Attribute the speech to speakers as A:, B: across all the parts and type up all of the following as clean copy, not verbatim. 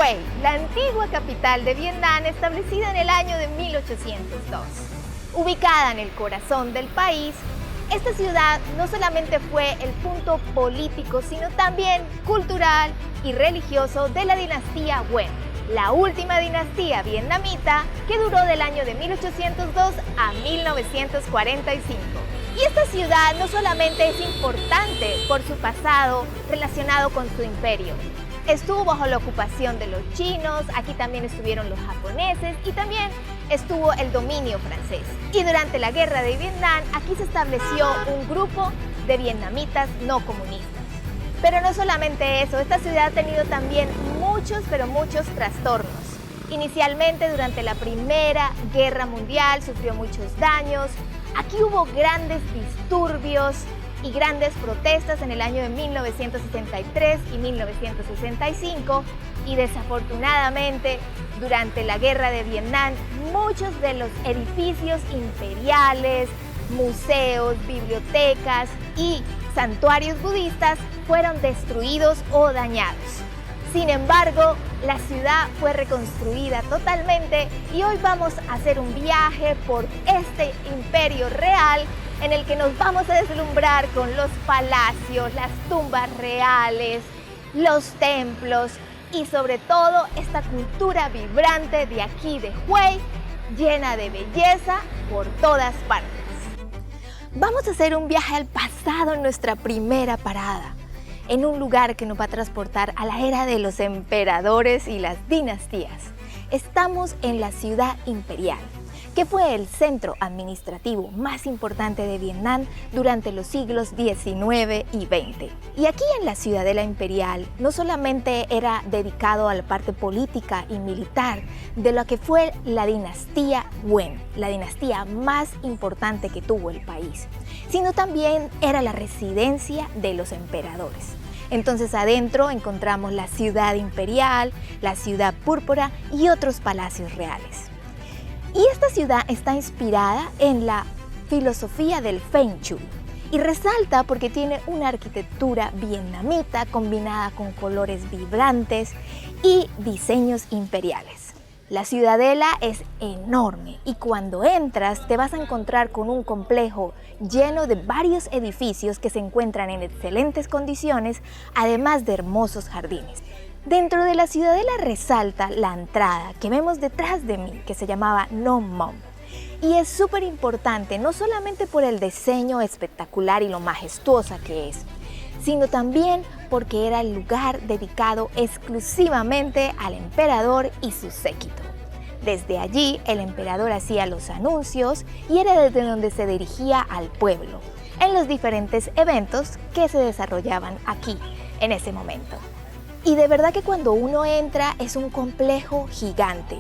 A: Hue, la antigua capital de Vietnam, establecida en el año de 1802. Ubicada en el corazón del país, esta ciudad no solamente fue el punto político, sino también cultural y religioso de la dinastía Nguyen, la última dinastía vietnamita que duró del año de 1802 a 1945. Y esta ciudad no solamente es importante por su pasado relacionado con su imperio. Estuvo bajo la ocupación de los chinos, aquí también estuvieron los japoneses y también estuvo el dominio francés. Y durante la guerra de Vietnam, aquí se estableció un grupo de vietnamitas no comunistas. Pero no solamente eso, esta ciudad ha tenido también muchos trastornos. Inicialmente, durante la Primera Guerra Mundial, sufrió muchos daños. Aquí hubo grandes disturbios y grandes protestas en el año de 1963 y 1965 y desafortunadamente durante la guerra de Vietnam muchos de los edificios imperiales, museos, bibliotecas y santuarios budistas fueron destruidos o dañados. Sin embargo, la ciudad fue reconstruida totalmente y hoy vamos a hacer un viaje por este imperio real en el que nos vamos a deslumbrar con los palacios, las tumbas reales, los templos y sobre todo esta cultura vibrante de aquí de Hue, llena de belleza por todas partes. Vamos a hacer un viaje al pasado en nuestra primera parada, en un lugar que nos va a transportar a la era de los emperadores y las dinastías. Estamos en la ciudad imperial, que fue el centro administrativo más importante de Vietnam durante los siglos XIX y XX. Y aquí en la Ciudadela Imperial no solamente era dedicado a la parte política y militar de lo que fue la dinastía Nguyen, la dinastía más importante que tuvo el país, sino también era la residencia de los emperadores. Entonces adentro encontramos la ciudad imperial, la ciudad púrpura y otros palacios reales. Y esta ciudad está inspirada en la filosofía del Feng Shui y resalta porque tiene una arquitectura vietnamita combinada con colores vibrantes y diseños imperiales. La ciudadela es enorme y cuando entras te vas a encontrar con un complejo lleno de varios edificios que se encuentran en excelentes condiciones, además de hermosos jardines. Dentro de la ciudadela resalta la entrada que vemos detrás de mí, que se llamaba Nom Mom. Y es súper importante, no solamente por el diseño espectacular y lo majestuosa que es, sino también porque era el lugar dedicado exclusivamente al emperador y su séquito. Desde allí, el emperador hacía los anuncios y era desde donde se dirigía al pueblo, en los diferentes eventos que se desarrollaban aquí, en ese momento. Y de verdad que cuando uno entra es un complejo gigante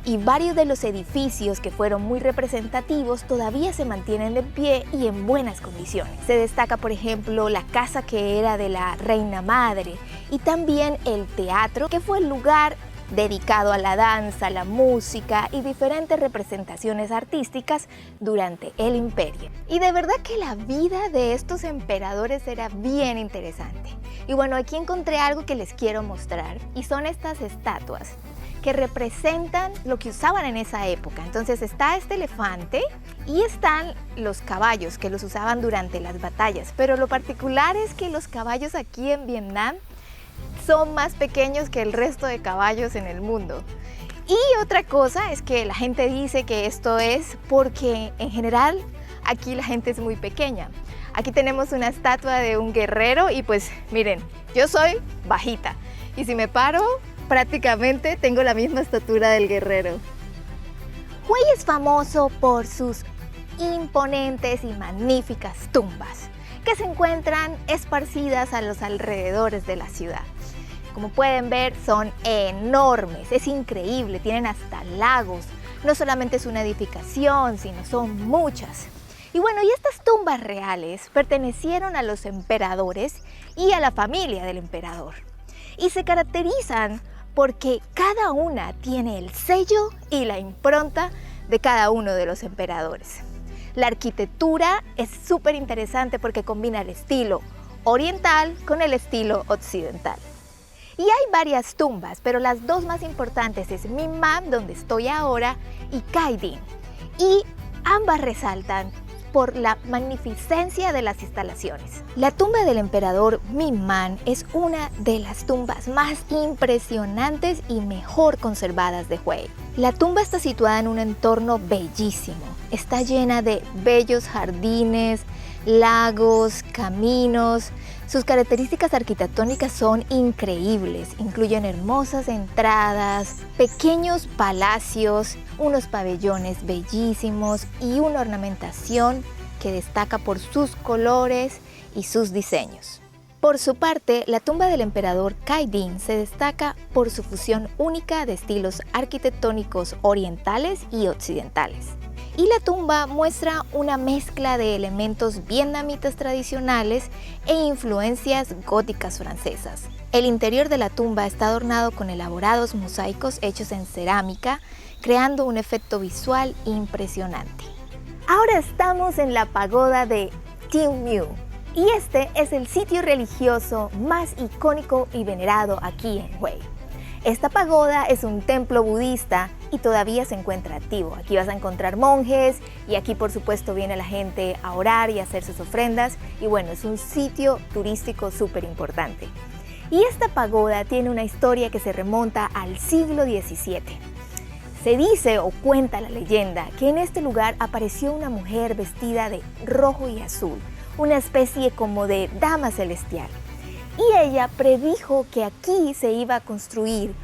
A: y varios de los edificios que fueron muy representativos todavía se mantienen de pie y en buenas condiciones. Se destaca, por ejemplo, la casa que era de la reina madre y también el teatro, que fue el lugar dedicado a la danza, la música y diferentes representaciones artísticas durante el imperio. Y de verdad que la vida de estos emperadores era bien interesante. Y bueno, aquí encontré algo que les quiero mostrar y son estas estatuas que representan lo que usaban en esa época. Entonces está este elefante y están los caballos que los usaban durante las batallas, pero lo particular es que los caballos aquí en Vietnam son más pequeños que el resto de caballos en el mundo. Y otra cosa es que la gente dice que esto es porque en general aquí la gente es muy pequeña. Aquí tenemos una estatua de un guerrero y pues miren, yo soy bajita y si me paro prácticamente tengo la misma estatura del guerrero. Hue es famoso por sus imponentes y magníficas tumbas que se encuentran esparcidas a los alrededores de la ciudad. Como pueden ver, son enormes, es increíble, tienen hasta lagos. No solamente es una edificación, sino son muchas. Y bueno, y estas tumbas reales pertenecieron a los emperadores y a la familia del emperador. Y se caracterizan porque cada una tiene el sello y la impronta de cada uno de los emperadores. La arquitectura es súper interesante porque combina el estilo oriental con el estilo occidental. Y hay varias tumbas, pero las dos más importantes es Minman, donde estoy ahora, y Kaidin. Y ambas resaltan por la magnificencia de las instalaciones. La tumba del emperador Minman es una de las tumbas más impresionantes y mejor conservadas de Hue. La tumba está situada en un entorno bellísimo. Está llena de bellos jardines, lagos, caminos. Sus características arquitectónicas son increíbles. Incluyen hermosas entradas, pequeños palacios, unos pabellones bellísimos y una ornamentación que destaca por sus colores y sus diseños. Por su parte, la tumba del emperador Kaidin se destaca por su fusión única de estilos arquitectónicos orientales y occidentales. Y la tumba muestra una mezcla de elementos vietnamitas tradicionales e influencias góticas francesas. El interior de la tumba está adornado con elaborados mosaicos hechos en cerámica, creando un efecto visual impresionante. Ahora estamos en la pagoda de Thiên Mưu, y este es el sitio religioso más icónico y venerado aquí en Hue. Esta pagoda es un templo budista y todavía se encuentra activo. Aquí vas a encontrar monjes y aquí por supuesto viene la gente a orar y a hacer sus ofrendas, y bueno, es un sitio turístico súper importante. Y esta pagoda tiene una historia que se remonta al siglo XVII. Se dice o cuenta la leyenda que en este lugar apareció una mujer vestida de rojo y azul, una especie como de dama celestial. Y ella predijo que aquí se iba a construir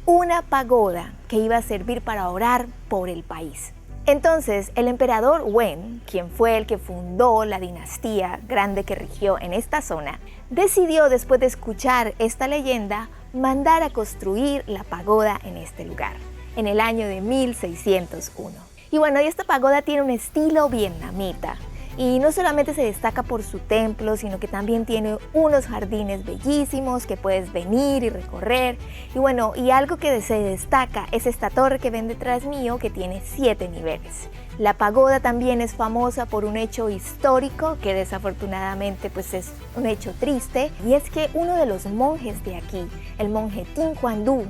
A: una pagoda que iba a servir para orar por el país. Entonces, el emperador Wen, quien fue el que fundó la dinastía grande que rigió en esta zona, decidió, después de escuchar esta leyenda, mandar a construir la pagoda en este lugar, en el año de 1601. Y bueno, esta pagoda tiene un estilo vietnamita. Y no solamente se destaca por su templo, sino que también tiene unos jardines bellísimos que puedes venir y recorrer. Y bueno, y algo que se destaca es esta torre que ven detrás mío, que tiene 7 niveles. La pagoda también es famosa por un hecho histórico que desafortunadamente pues es un hecho triste, y es que uno de los monjes de aquí, el monje Tin Quan Du,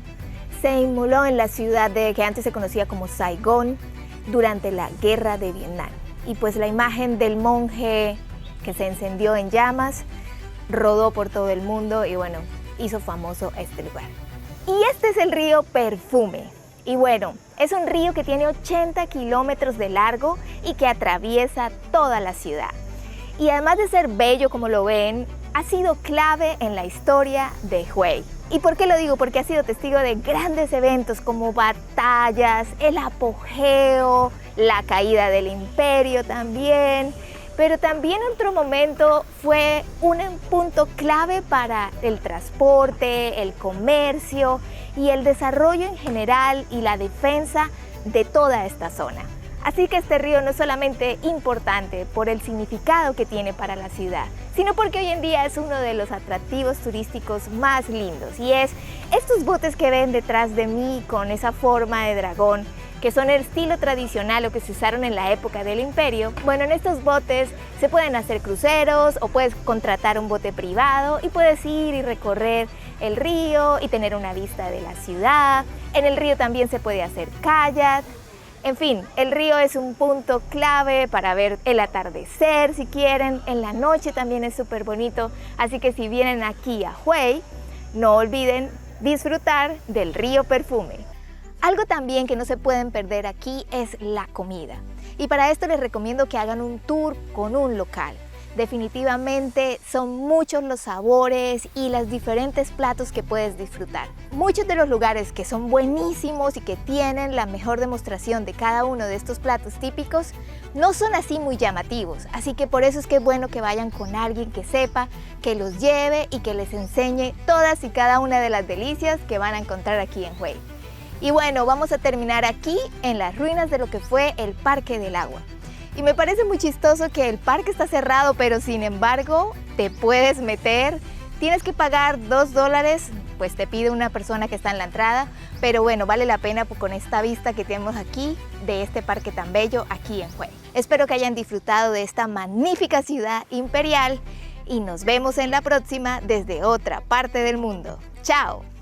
A: se inmoló en la ciudad que antes se conocía como Saigón durante la guerra de Vietnam. Y pues la imagen del monje que se encendió en llamas rodó por todo el mundo y bueno, hizo famoso este lugar. Y este es el río Perfume. Y bueno, es un río que tiene 80 kilómetros de largo y que atraviesa toda la ciudad. Y además de ser bello como lo ven, ha sido clave en la historia de Hue. ¿Y por qué lo digo? Porque ha sido testigo de grandes eventos como batallas, el apogeo, la caída del imperio también, pero también en otro momento fue un punto clave para el transporte, el comercio y el desarrollo en general y la defensa de toda esta zona. Así que este río no es solamente importante por el significado que tiene para la ciudad, sino porque hoy en día es uno de los atractivos turísticos más lindos, y es estos botes que ven detrás de mí con esa forma de dragón, que son el estilo tradicional o que se usaron en la época del imperio. Bueno, en estos botes se pueden hacer cruceros o puedes contratar un bote privado y puedes ir y recorrer el río y tener una vista de la ciudad. En el río también se puede hacer kayak. En fin, el río es un punto clave para ver el atardecer si quieren. En la noche también es súper bonito, así que si vienen aquí a Hue, no olviden disfrutar del río Perfume. Algo también que no se pueden perder aquí es la comida. Y para esto les recomiendo que hagan un tour con un local. Definitivamente son muchos los sabores y los diferentes platos que puedes disfrutar. Muchos de los lugares que son buenísimos y que tienen la mejor demostración de cada uno de estos platos típicos no son así muy llamativos, así que por eso es que es bueno que vayan con alguien que sepa, que los lleve y que les enseñe todas y cada una de las delicias que van a encontrar aquí en Hue. Y bueno, vamos a terminar aquí en las ruinas de lo que fue el Parque del Agua. Y me parece muy chistoso que el parque está cerrado, pero sin embargo te puedes meter. Tienes que pagar $2, pues te pide una persona que está en la entrada, pero bueno, vale la pena con esta vista que tenemos aquí de este parque tan bello aquí en Hue. Espero que hayan disfrutado de esta magnífica ciudad imperial y nos vemos en la próxima desde otra parte del mundo. Chao.